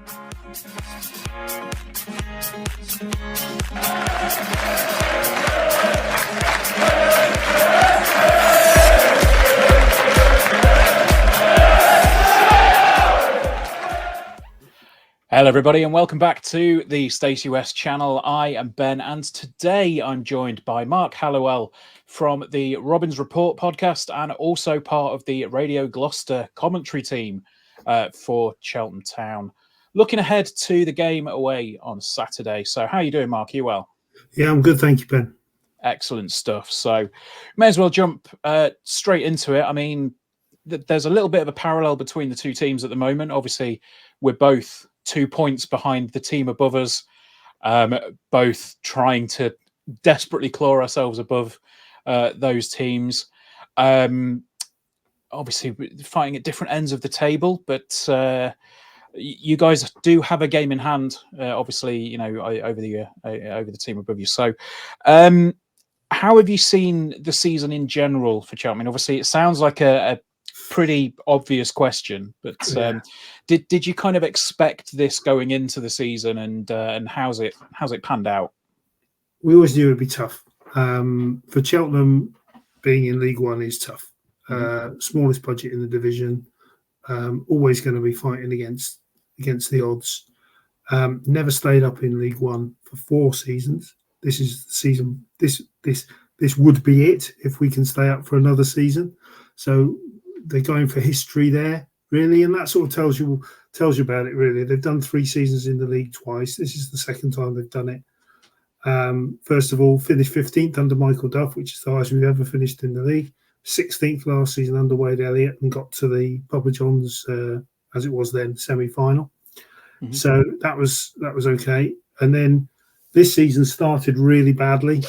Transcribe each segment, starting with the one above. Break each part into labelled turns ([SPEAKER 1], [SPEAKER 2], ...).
[SPEAKER 1] Hello everybody and welcome back to the Stacey West channel. I am Ben and today I'm joined by Mark Haliwell from the Robins Report podcast and also part of the Radio Gloucester commentary team for Cheltenham Town. Looking ahead to the game away on Saturday. So how are you doing, Mark? Are you well?
[SPEAKER 2] Yeah, I'm good. Thank you, Ben.
[SPEAKER 1] Excellent stuff. So may as well jump straight into it. I mean, there's a little bit of a parallel between the two teams at the moment. Obviously, we're both 2 points behind the team above us, both trying to desperately claw ourselves above those teams. Obviously, fighting at different ends of the table, but you guys do have a game in hand. Obviously, you know, over the team above you. So, how have you seen the season in general for Cheltenham? I mean, obviously, it sounds like a pretty obvious question, but did you kind of expect this going into the season, and how's it panned out?
[SPEAKER 2] We always knew it'd be tough. For Cheltenham, being in League One is tough. Smallest budget in the division, always going to be fighting against the odds. Never stayed up in League One for 4 seasons. This is the season. This would be it if we can stay up for another season. So they're going for history there, really, and that sort of tells you about it. Really, they've done 3 seasons in the league twice. This is the second time they've done it. First of all, finished 15th under Michael Duff, which is the highest we've ever finished in the league. 16th last season under Wade Elliott, and got to the Papa John's, as it was then, semi-final. So that was okay. And then this season started really badly.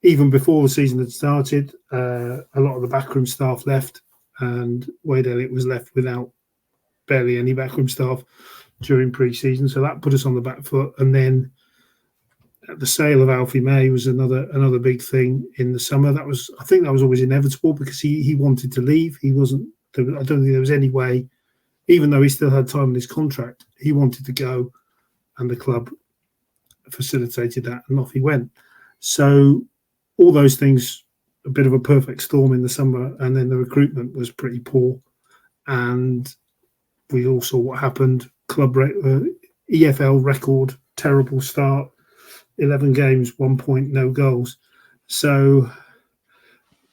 [SPEAKER 2] Even before the season had started, a lot of the backroom staff left, and Wade Elliott was left without barely any backroom staff during pre-season. So that put us on the back foot. And then the sale of Alfie May was another big thing in the summer. I think that was always inevitable because he wanted to leave. I don't think there was any way, even though he still had time in his contract, he wanted to go, and the club facilitated that, and off he went. So all those things, a bit of a perfect storm in the summer, and then the recruitment was pretty poor. And we all saw what happened. EFL record, terrible start, 11 games, 1 point, no goals. So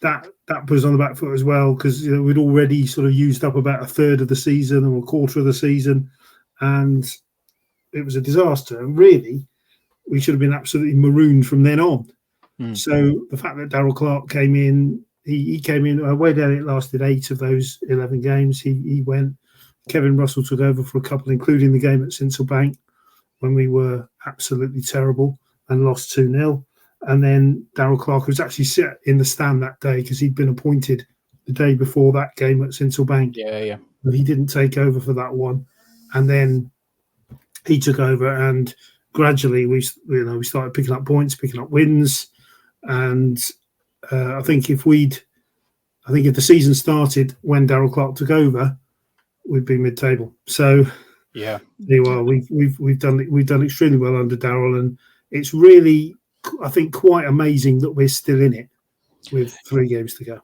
[SPEAKER 2] that put us on the back foot as well, because we'd already sort of used up about a third of the season or a quarter of the season, and it was a disaster. And really, we should have been absolutely marooned from then on. So the fact that Darryl Clark came in, he came in. Wade Elliott lasted 8 of those 11 games. He went. Kevin Russell took over for a couple, including the game at Sincil Bank when we were absolutely terrible and lost 2-0. And then Darryl Clark was actually sat in the stand that day because he'd been appointed the day before that game at Sincil Bank.
[SPEAKER 1] Yeah.
[SPEAKER 2] But he didn't take over for that one, and then he took over, and gradually we started picking up points, picking up wins. And I think if the season started when Darryl Clark took over, we'd be mid-table. So
[SPEAKER 1] yeah,
[SPEAKER 2] there you are. We've done extremely well under Darryl, and it's really, I think, quite amazing that we're still in it with 3 games to go.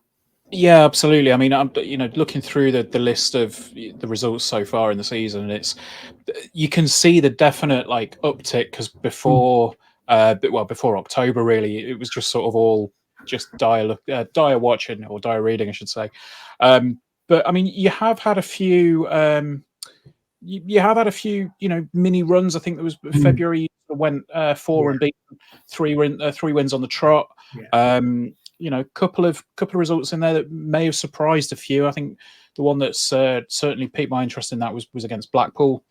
[SPEAKER 1] Yeah, absolutely. I mean, I'm looking through the list of the results so far in the season, you can see the definite uptick, because before October, really, it was just sort of all just dire watching, or dire reading, I should say. But I mean, you have had a few mini runs. I think there was February went 4 and beat 3 wins on the trot. Couple of results in there that may have surprised a few. I think the one that's certainly piqued my interest in that was against Blackpool,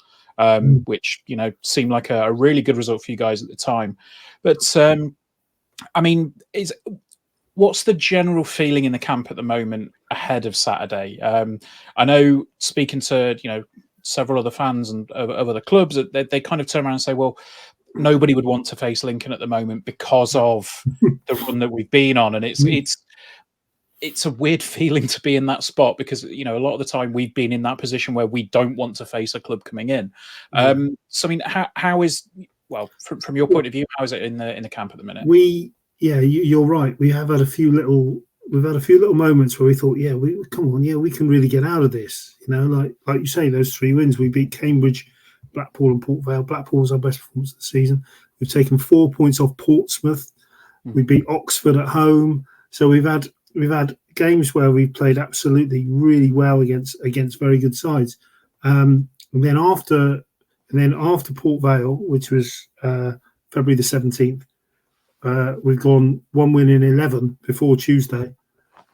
[SPEAKER 1] which seemed like a really good result for you guys at the time. But I mean, what's the general feeling in the camp at the moment ahead of Saturday? I know, speaking to several other fans and of other clubs, that they kind of turn around and say, well, nobody would want to face Lincoln at the moment because of the run that we've been on, and it's it's a weird feeling to be in that spot because, you know, a lot of the time we've been in that position where we don't want to face a club coming in. So, I mean, how is, well, from your point of view, how is it in the camp at the minute?
[SPEAKER 2] You're right. We've had a few little moments where we thought, we can really get out of this. You know, like you say, those 3 wins. We beat Cambridge, Blackpool, and Port Vale. Blackpool was our best performance of the season. We've taken 4 points off Portsmouth. We beat Oxford at home. So we've had games where we've played absolutely really well against very good sides. And then after Port Vale, which was February the 17th, we've gone 1 win in 11 before Tuesday,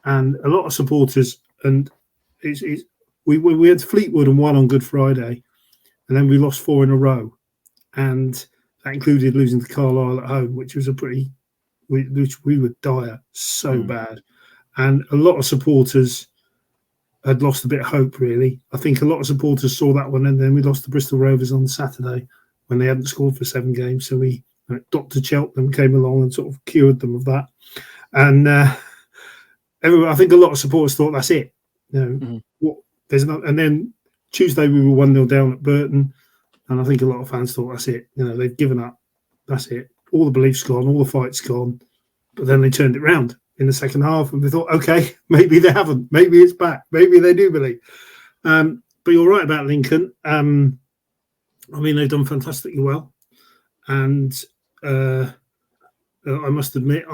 [SPEAKER 2] and a lot of supporters. And we had Fleetwood and won on Good Friday, and then we lost 4 in a row, and that included losing to Carlisle at home, which was we were dire, so bad. And a lot of supporters had lost a bit of hope, really. I think a lot of supporters saw that one, and then we lost to Bristol Rovers on Saturday when they hadn't scored for 7 games. So Dr. Cheltenham came along and sort of cured them of that. And I think a lot of supporters thought that's it. You know, and then Tuesday we were 1-0 down at Burton, and I think a lot of fans thought that's it. You know, they've given up. That's it. All the belief's gone, all the fight's gone. But then they turned it round in the second half, and we thought, okay, maybe they haven't. Maybe it's back. Maybe they do believe. But you're right about Lincoln. I mean, they've done fantastically well, and I must admit,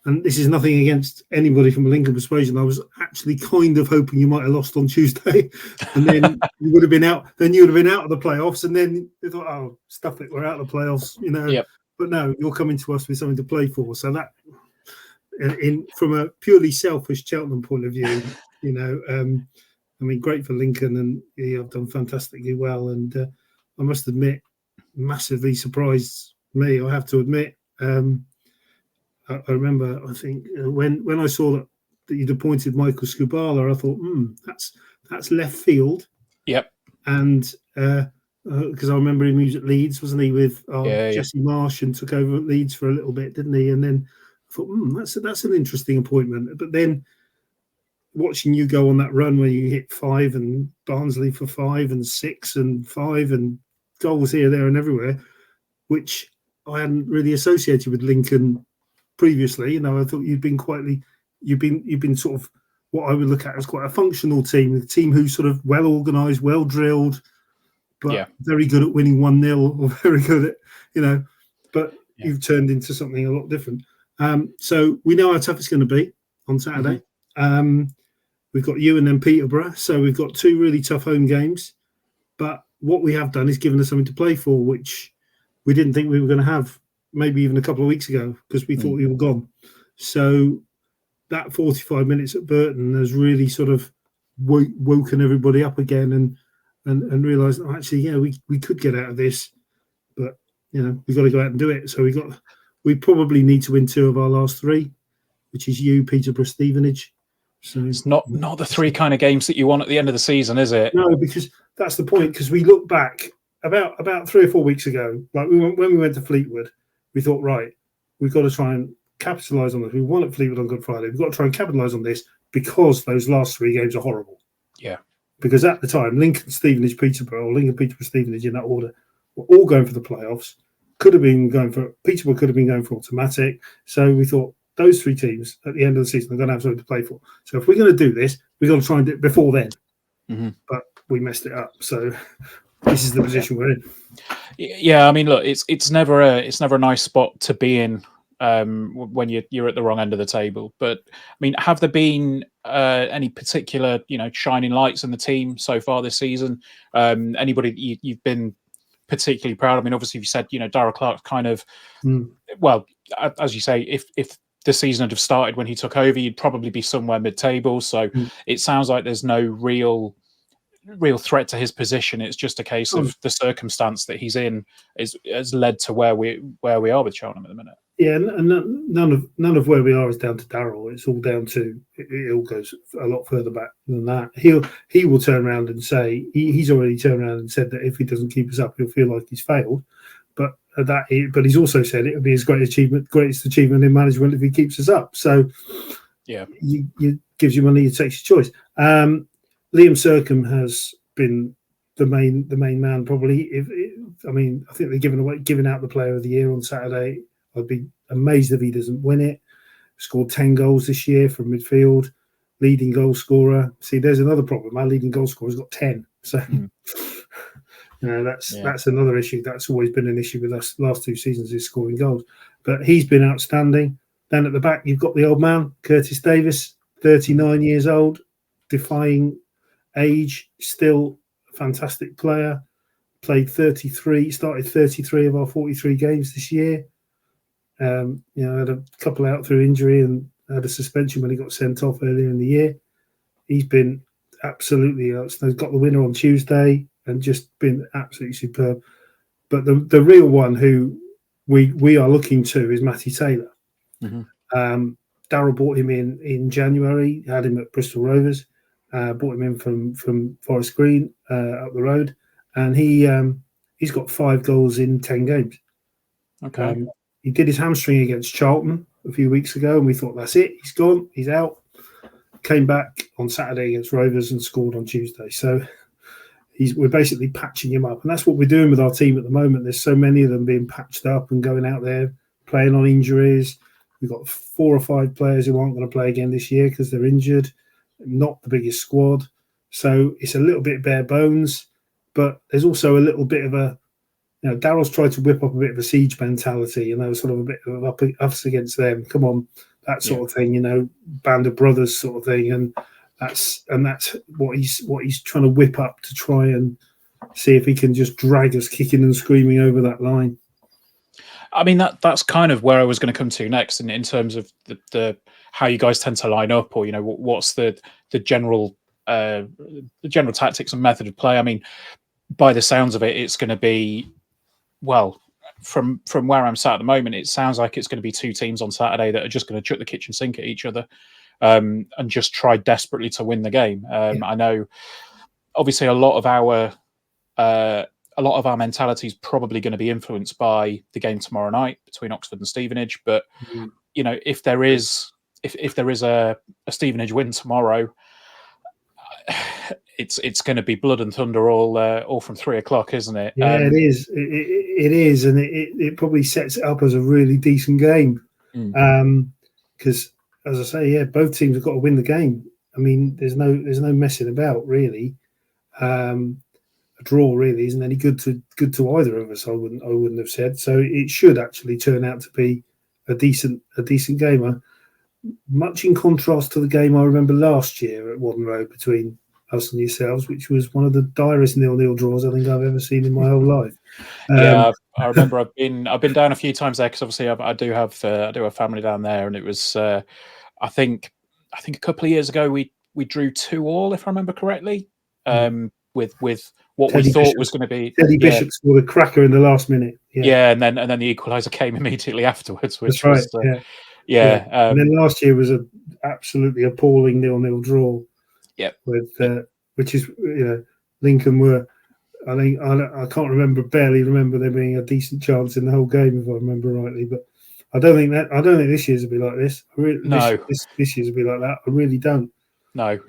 [SPEAKER 2] and this is nothing against anybody from a Lincoln persuasion, I was actually kind of hoping you might have lost on Tuesday, and then you would have been out. Then you would have been out of the playoffs, and then you thought, "Oh, stuff it, we're out of the playoffs," you know.
[SPEAKER 1] Yep.
[SPEAKER 2] But no, you're coming to us with something to play for. So that, from a purely selfish Cheltenham point of view, you know, I mean, great for Lincoln, and I've done fantastically well. And I must admit, massively surprised me. I have to admit. I remember, I think, when I saw that you'd appointed Michael Scubala, I thought, that's left field.
[SPEAKER 1] Yep.
[SPEAKER 2] And because I remember him, he was at Leeds, wasn't he, with Jesse Marsh, and took over at Leeds for a little bit, didn't he? And then I thought, that's an interesting appointment. But then watching you go on that run where you hit 5 and Barnsley for 5 and 6 and 5 and goals here, there, and everywhere, which I hadn't really associated with Lincoln previously. You know, I thought you've been sort of what I would look at as quite a functional team, a team who's sort of well organised, well drilled, but very good at winning 1-0, or very good at, you know, but you've turned into something a lot different. So we know how tough it's going to be on Saturday. We've got you and then Peterborough, so we've got 2 really tough home games. But what we have done is given us something to play for, which we didn't think we were going to have maybe even a couple of weeks ago, because we thought we were gone. So that 45 minutes at Burton has really sort of woken everybody up again, and realised, actually, we could get out of this, but, you know, we've got to go out and do it. So we probably need to win 2 of our last 3, which is you, Peterborough, Stevenage. So
[SPEAKER 1] it's not the 3 kind of games that you want at the end of the season, is it?
[SPEAKER 2] No, because that's the point. Because we look back about 3 or 4 weeks ago, like when we went to Fleetwood, we thought, right, we've got to try and capitalise on this. We won at Fleetwood on Good Friday. We've got to try and capitalise on this, because those last 3 games are horrible.
[SPEAKER 1] Yeah.
[SPEAKER 2] Because at the time, Lincoln, Stevenage, Peterborough, or Lincoln, Peterborough, Stevenage in that order, were all going for the playoffs. Peterborough could have been going for automatic. So we thought those 3 teams at the end of the season are going to have something to play for. So if we're going to do this, we've got to try and do it before then. But we messed it up. So this is the position we're in.
[SPEAKER 1] Yeah, I mean, look, it's never a nice spot to be in when you're at the wrong end of the table. But I mean, have there been any particular, you know, shining lights in the team so far this season? Anybody that you've been particularly proud of? I mean, obviously you said, you know, Darrell Clark's kind of well, as you say, if the season had have started when he took over, you'd probably be somewhere mid-table. So it sounds like there's no real threat to his position. It's just a case of the circumstance that he's in has led to where we are with Cheltenham at the minute.
[SPEAKER 2] Yeah, and none of where we are is down to Darrell. It's all down to, it all goes a lot further back than that. He will turn around and say, he's already turned around and said that if he doesn't keep us up, he'll feel like he's failed. But he's also said it would be his greatest achievement in management if he keeps us up. So you gives you money, you takes your choice. Liam Sercombe has been the main man probably. I think they're giving out the Player of the Year on Saturday. I'd be amazed if he doesn't win it. Scored 10 goals this year from midfield, leading goal scorer. See, there's another problem. Our leading goal scorer's got 10. So that's another issue. That's always been an issue with us last 2 seasons, is scoring goals. But he's been outstanding. Then at the back, you've got the old man, Curtis Davis, 39 years old, defying age, still a fantastic player. Started 33 of our 43 games this year. Had a couple out through injury and had a suspension when he got sent off earlier in the year. He's been absolutely outstanding. Got the winner on Tuesday and just been absolutely superb. But the real one who we are looking to is Matty Taylor. Darryl bought him in January, had him at Bristol Rovers, bought him in from Forest Green up the road, and he's got 5 goals in 10 games.
[SPEAKER 1] Okay.
[SPEAKER 2] He did his hamstring against Cheltenham a few weeks ago, and we thought, that's it, he's gone, he's out. Came back on Saturday against Rovers and scored on Tuesday. So we're basically patching him up, and that's what we're doing with our team at the moment. There's so many of them being patched up and going out there playing on injuries. We've got 4 or 5 players who aren't going to play again this year because they're injured. Not the biggest squad, so it's a little bit bare bones. But there's also a little bit of Darryl's tried to whip up a bit of a siege mentality, sort of a bit of us against them. Come on, that sort of thing, band of brothers sort of thing, and that's what he's trying to whip up to try and see if he can just drag us kicking and screaming over that line.
[SPEAKER 1] I mean, that's kind of where I was going to come to next, in terms of the how you guys tend to line up, or what's the general tactics and method of play. I mean, by the sounds of it, it's going to be, well, from where I'm sat at the moment, it sounds like it's going to be 2 teams on Saturday that are just going to chuck the kitchen sink at each other, and just try desperately to win the game. I know, obviously, a lot of our mentality is probably going to be influenced by the game tomorrow night between Oxford and Stevenage. But if there is a Stevenage win tomorrow, it's going to be blood and thunder all from 3 o'clock, isn't it?
[SPEAKER 2] Yeah, it is. It is, and it probably sets it up as a really decent game. Because, as I say, both teams have got to win the game. I mean, there's no messing about, really. A draw really isn't any good to either of us. I wouldn't have said. So it should actually turn out to be a decent game. Much in contrast to the game I remember last year at Whaddon Road between us and yourselves, which was one of the direst 0-0 draws I think I've ever seen in my whole life.
[SPEAKER 1] I remember I've been down a few times there, because obviously I do have family down there, and it was I think a couple of years ago we drew 2-2, if I remember correctly. With what
[SPEAKER 2] Teddy
[SPEAKER 1] we thought
[SPEAKER 2] Bishop
[SPEAKER 1] was going to be
[SPEAKER 2] Teddy Bishop scored a cracker in the last minute.
[SPEAKER 1] And then the equaliser came immediately afterwards, which
[SPEAKER 2] That's right.
[SPEAKER 1] was
[SPEAKER 2] and then last year was a absolutely appalling 0-0 draw. Which is Lincoln were. I think I can't barely remember there being a decent chance in the whole game, if I remember rightly. But I don't think this year's will be like this. This year's will be like that. I really don't.
[SPEAKER 1] No,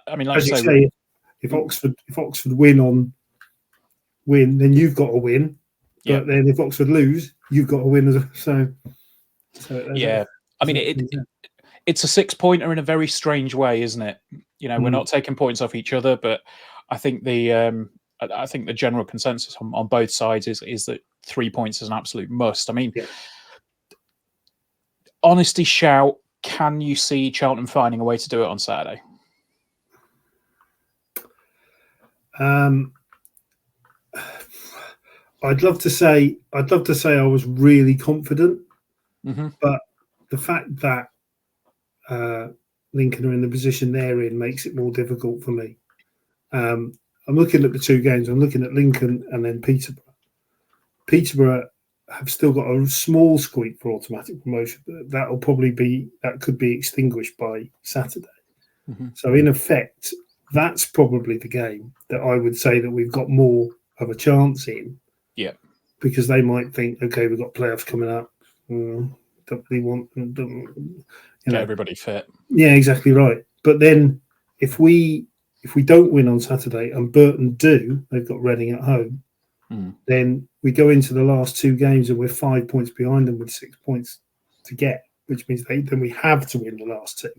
[SPEAKER 1] I mean, like
[SPEAKER 2] as you say, if Oxford win, then you've got to win. But then if Oxford lose, you've got to win as well. So
[SPEAKER 1] I mean, it's a 6-pointer in a very strange way, isn't it? We're not taking points off each other, but I think the general consensus on both sides is that 3 points is an absolute must. I mean, honesty shout, can you see Cheltenham finding a way to do it on Saturday?
[SPEAKER 2] I'd love to say I was really confident, but the fact that Lincoln are in the position they're in makes it more difficult for me. I'm looking at the 2 games. I'm looking at Lincoln and then Peterborough. Peterborough have still got a small squeak for automatic promotion, but that could be extinguished by Saturday. So in effect, that's probably the game that I would say that we've got more of a chance in.
[SPEAKER 1] Yeah.
[SPEAKER 2] Because they might think, okay, we've got playoffs coming up. don't really want,
[SPEAKER 1] get everybody fit.
[SPEAKER 2] Yeah, exactly right. But then if we don't win on Saturday and Burton do, they've got Reading at home, then we go into the last 2 games and we're 5 points behind them with 6 points to get, which means then we have to win the last 2.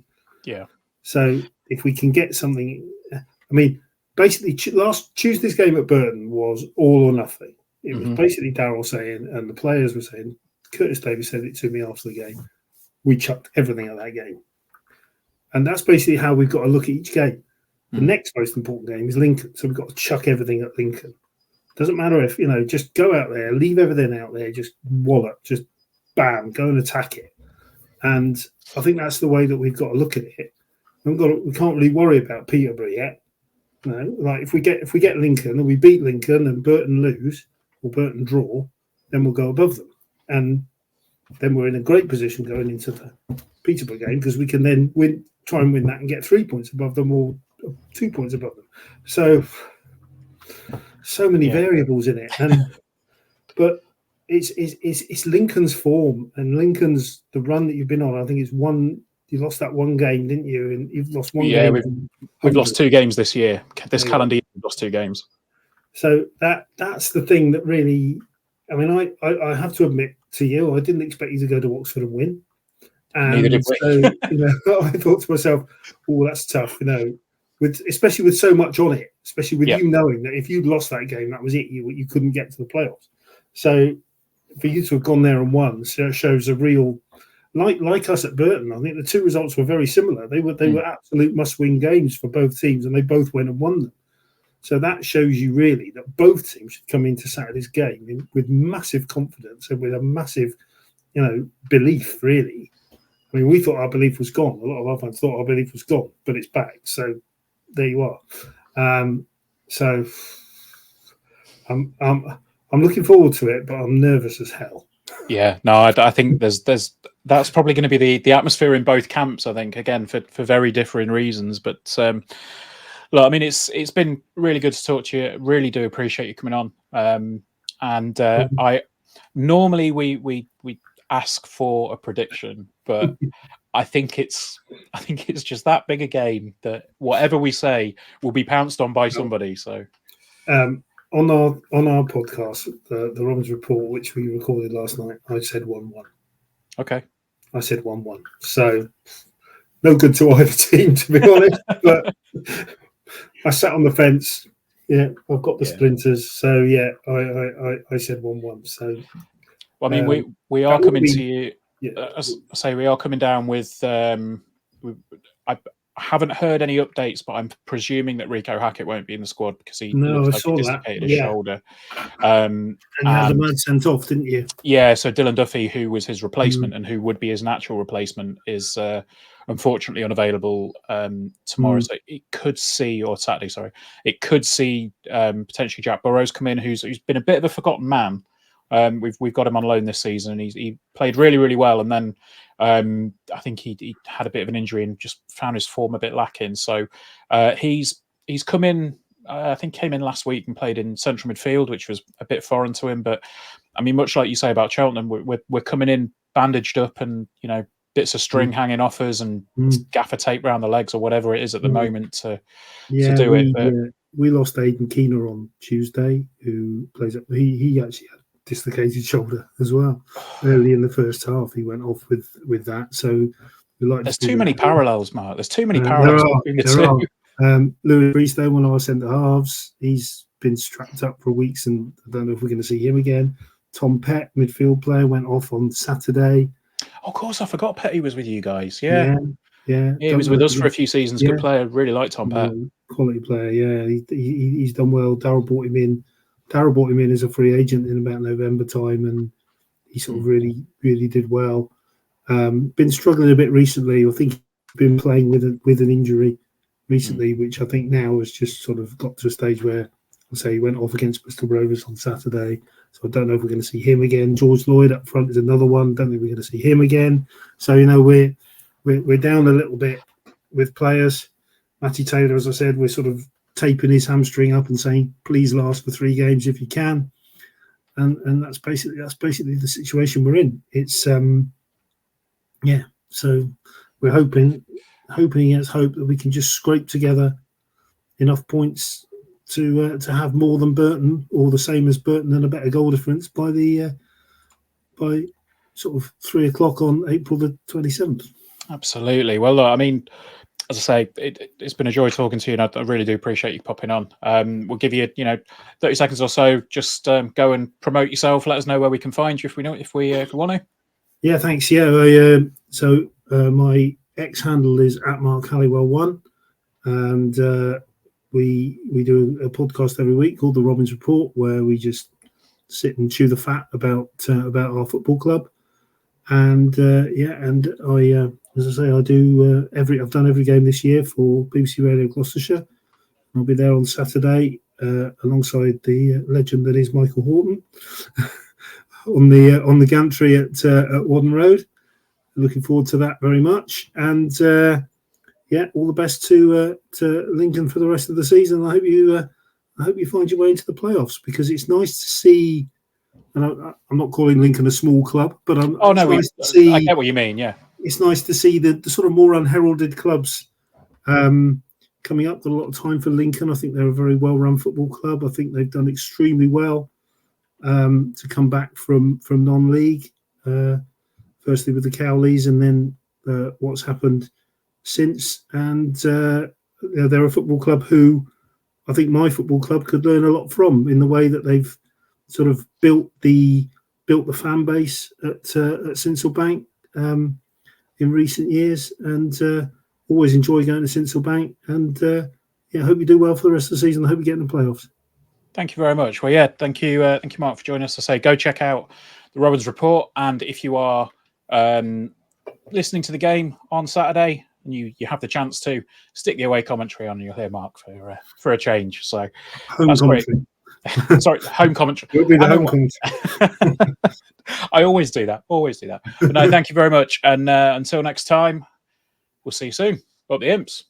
[SPEAKER 1] Yeah.
[SPEAKER 2] So if we can get something, I mean, basically last Tuesday's game at Burton was all or nothing. It was basically Darryl saying, and the players were saying, Curtis Davies said it to me after the game, we chucked everything at that game. And that's basically how we've got to look at each game. The next most important game is Lincoln. So we've got to chuck everything at Lincoln. Doesn't matter if, just go out there, leave everything out there, just wallop, just bam, go and attack it. And I think that's the way that we've got to look at it. We can't really worry about Peterborough yet. Like if we get Lincoln and we beat Lincoln and Burton lose or Burton draw, then we'll go above them. And then we're in a great position going into the Peterborough game because we can then try and win that and get 3 points above them or 2 points above them. So many variables in it, but it's Lincoln's form and Lincoln's the run that you've been on. I think it's one. You lost that one game, didn't you? And you've lost one game.
[SPEAKER 1] Yeah, we've lost 2 games this year. This calendar year, we've lost 2 games.
[SPEAKER 2] So that's the thing that really. I mean, I have to admit to you, I didn't expect you to go to Oxford and win. And
[SPEAKER 1] neither did we.
[SPEAKER 2] So, I thought to myself, "Oh, that's tough," especially with so much on it, especially with you knowing that if you'd lost that game, that was it. You couldn't get to the playoffs. So for you to have gone there and won shows a real, like us at Burton. I think the 2 results were very similar. They were absolute must-win games for both teams, and they both went and won them. So that shows you really that both teams should come into Saturday's game with massive confidence and with a massive, belief. Really, I mean, we thought our belief was gone. A lot of our fans thought our belief was gone, but it's back. So there you are. So I'm looking forward to it, but I'm nervous as hell.
[SPEAKER 1] Yeah, no, I think that's probably going to be the atmosphere in both camps. I think again for very differing reasons, but. Look, I mean, it's been really good to talk to you. Really do appreciate you coming on. I normally we ask for a prediction, but I think it's just that big a game that whatever we say will be pounced on by somebody. So,
[SPEAKER 2] on our podcast, the Robins Report, which we recorded last night, I said 1-1.
[SPEAKER 1] Okay, I
[SPEAKER 2] said 1-1. So no good to either team, to be honest, but. I sat on the fence. Yeah, I've got the splinters. So yeah, I said 1-1. So,
[SPEAKER 1] well, I mean, we are coming to you. As I say, we are coming down with. I haven't heard any updates, but I'm presuming that Rico Hackett won't be in the squad because he looks like he dislocated his shoulder.
[SPEAKER 2] And you had the man sent off, didn't you?
[SPEAKER 1] Yeah. So Dylan Duffy, who was his replacement and who would be his natural replacement, is. Unfortunately unavailable tomorrow, so it could see potentially Jack Burrows come in, who's been a bit of a forgotten man. We've got him on loan this season, and he played really, really well, and then I think he had a bit of an injury and just found his form a bit lacking. So he's come in. I think came in last week and played in central midfield, which was a bit foreign to him. But I mean, much like you say about Cheltenham, we're coming in bandaged up and bits of string hanging off us and gaffer tape around the legs or whatever it is at the moment to do it. But
[SPEAKER 2] we lost Aidan Keener on Tuesday, who plays up. He actually had dislocated shoulder as well early in the first half. He went off with that. So
[SPEAKER 1] there's too many parallels, Mark. There's too many parallels between the two.
[SPEAKER 2] Louis Bristow, one of our centre halves, he's been strapped up for weeks, and I don't know if we're going to see him again. Tom Pett, midfield player, went off on Saturday.
[SPEAKER 1] Of course, I forgot Petty was with you guys. Yeah. He was with us for a few seasons. Good player. Really liked Tom Pett.
[SPEAKER 2] Quality player. Yeah, he's done well. Darryl brought him in as a free agent in about November time, and he sort of really did well. Been struggling a bit recently. I think he's been playing with an injury recently, which I think now has just sort of got to a stage where, I'll say, he went off against Bristol Rovers on Saturday. So I don't know if we're going to see him again. George Lloyd up front is another one. Don't think we're going to see him again. So we're down a little bit with players. Matty Taylor, as I said, we're sort of taping his hamstring up and saying, please last for 3 games if you can. And that's basically the situation we're in. It's Yeah, so we're hoping against hope that we can just scrape together enough points to have more than Burton, or the same as Burton, and a better goal difference by sort of 3 o'clock on April the 27th.
[SPEAKER 1] Absolutely. Well, look, I mean, as I say, it's been a joy talking to you, and I really do appreciate you popping on. We'll give you, 30 seconds or so. Just go and promote yourself. Let us know where we can find you if we want to.
[SPEAKER 2] Yeah, thanks. Yeah, so my X handle is at Mark Haliwell 1, and we do a podcast every week called The Robins Report, where we just sit and chew the fat about our football club. And and I, as I say, I do I've done every game this year for BBC Radio Gloucestershire. I'll be there on Saturday alongside the legend that is Michael Horton on the gantry at Whaddon Road. Looking forward to that very much, and all the best to Lincoln for the rest of the season. I hope you find your way into the playoffs, because it's nice to see. And I'm not calling Lincoln a small club, but nice to see,
[SPEAKER 1] I get what you mean. Yeah,
[SPEAKER 2] it's nice to see the sort of more unheralded clubs coming up. Got a lot of time for Lincoln. I think they're a very well-run football club. I think they've done extremely well to come back from non-league, firstly with the Cowleys, and then what's happened since. And they're a football club who I think my football club could learn a lot from, in the way that they've sort of built the fan base at Sincilbank in recent years, and always enjoy going to Sincilbank. And I hope you do well for the rest of the season. I hope you get in the playoffs.
[SPEAKER 1] Thank you very much. Well, yeah, thank you, Mark, for joining us. I say, go check out the Robins Report, and if you are listening to the game on Saturday and you have the chance to stick the away commentary on, you'll hear Mark for a change. So that's great. Sorry, home commentary.
[SPEAKER 2] You'll be the home commentary.
[SPEAKER 1] I always do that. But no, thank you very much. And until next time, we'll see you soon. Up the Imps.